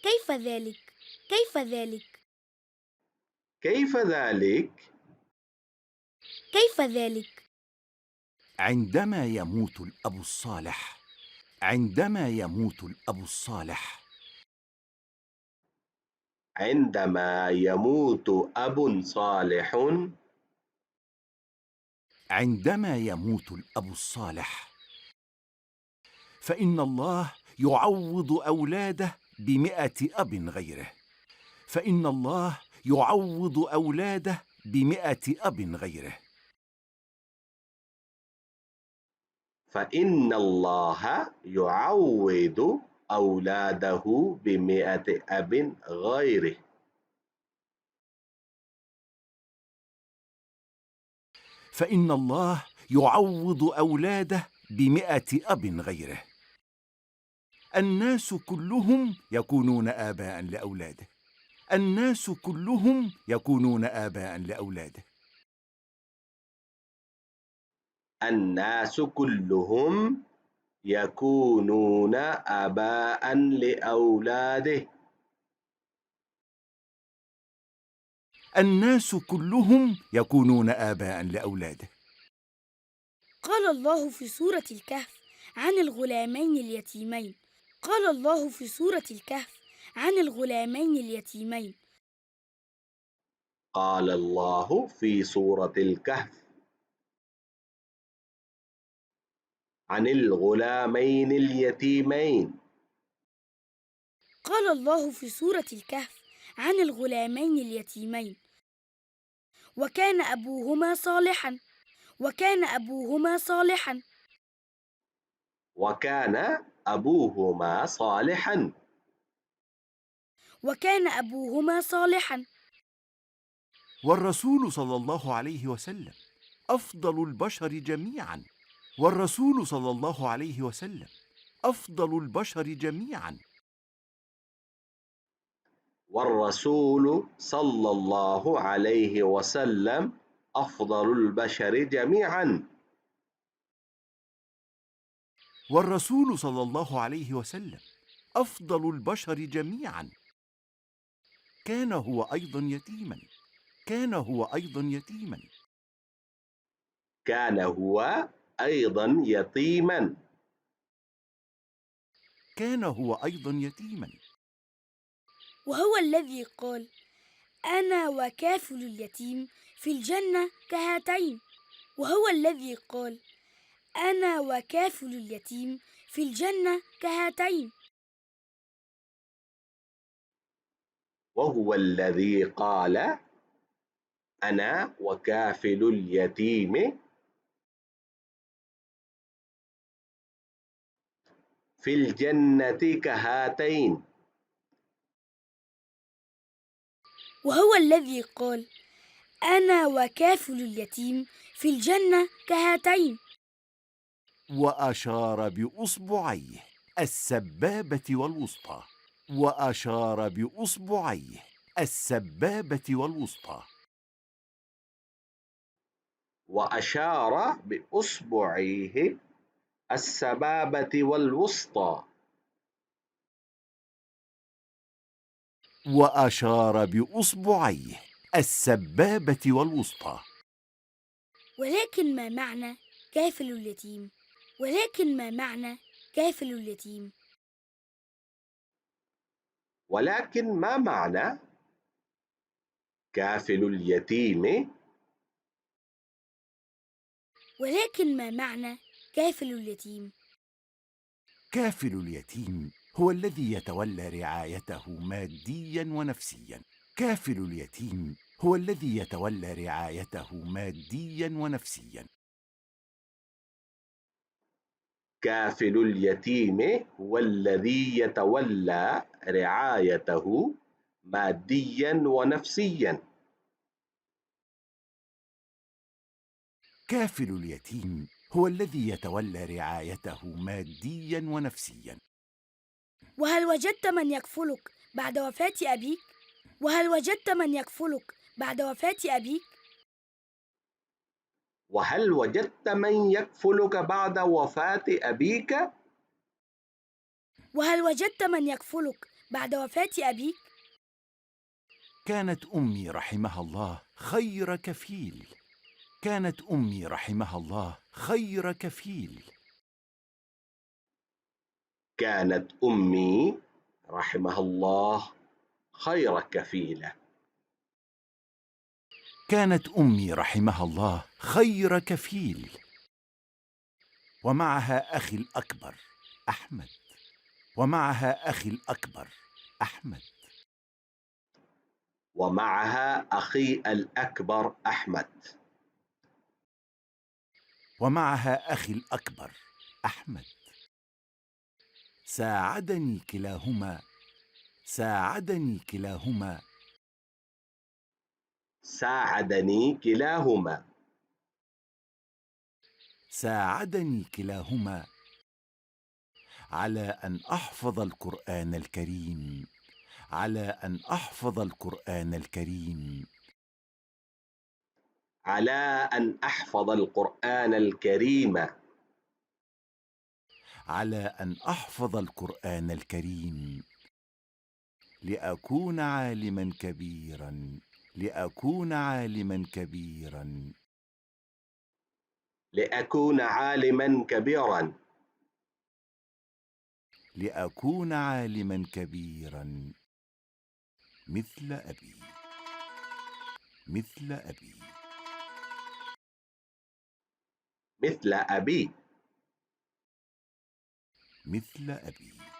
كيف ذلك؟ كيف ذلك؟ كيف ذلك؟ كيف ذلك؟ عندما يموت الأب الصالح عندما يموت الأب الصالح عندما يموت أب صالح عندما يموت الأب الصالح فإن الله يعوض أولاده ب100 أب غيره فإن الله يعوض أولاده ب100 أب غيره فإن الله يعوض أولاده ب100 أب غيره. فإن الله يعوض أولاده ب100 أب غيره الناس كلهم يكونون آباء لأولاده الناس كلهم يكونون آباء لأولاده الناس كلهم يكونون آباء لأولاده. الناس كلهم يكونون آباء لأولاده قال الله في سورة الكهف عن الغلامين اليتيمين قال الله في سورة الكهف عن الغلامين اليتيمين قال الله في سورة الكهف عن الغلامين اليتيمين قال الله في سورة الكهف عن الغلامين اليتيمين وكان أبوهما صالحا وكان أبوهما صالحا وكان أبوهما صالحا وكان أبوهما صالحا والرسول صلى الله عليه وسلم أفضل البشر جميعا والرسول صلى الله عليه وسلم أفضل البشر جميعا والرسول صلى الله عليه وسلم أفضل البشر جميعا. والرسول صلى الله عليه وسلم أفضل البشر جميعا كان هو أيضا يتيما كان هو أيضا يتيما كان هو أيضا يتيما كان هو أيضا يتيما وهو الذي قال أنا وكافل اليتيم في الجنة كهاتين وهو الذي قال أنا وكافل اليتيم في الجنة كهاتين وهو الذي قال أنا وكافل اليتيم في الجنة كهاتين. وهو الذي قال أنا وكافل اليتيم في الجنة كهاتين وأشار بأصبعيه السبابة والوسطى وأشار بأصبعيه السبابة والوسطى وأشار بأصبعيه السبابة والوسطى وأشار بأصبعيه السبابة والوسطى ولكن ما معنى كافل اليتيم ولكن ما معنى كافل اليتيم ولكن ما معنى كافل اليتيم؟ ولكن ما معنى كافل اليتيم كافل اليتيم هو الذي يتولى رعايته ماديا ونفسيا كافل اليتيم هو الذي يتولى رعايته ماديا ونفسيا كافل اليتيم هو الذي يتولى رعايته ماديا ونفسيا. كافل اليتيم هو الذي يتولى رعايته ماديا ونفسيا وهل وجدت من يكفلك بعد وفاة أبيك؟ وهل وجدت من يكفلك بعد وفاة أبيك؟ وهل وجدت من يكفلك بعد وفاة أبيك؟ وهل وجدت من يكفلك بعد وفاة أبيك؟ كانت أمي رحمها الله خير كفيل. كانت أمي رحمها الله خير كفيل. كانت أمي رحمها الله خير كفيلة. كانت أمي رحمها الله خير كفيل. ومعها أخي الأكبر أحمد. ومعها أخي الأكبر أحمد. ومعها أخي الأكبر أحمد. ومعها أخي الأكبر أحمد. ساعدني كلاهما. ساعدني كلاهما. ساعدني كلاهما. ساعدني كلاهما على أن أحفظ القرآن الكريم. على أن أحفظ القرآن الكريم. على أن أحفظ القرآن الكريم. على أن أحفظ القرآن الكريم لأكون عالما كبيرا. لأكون عالما كبيرا. لأكون عالما كبيرا. لأكون عالما كبيرا مثل أبي. مثل أبي. مثل أبي. مثل أبي.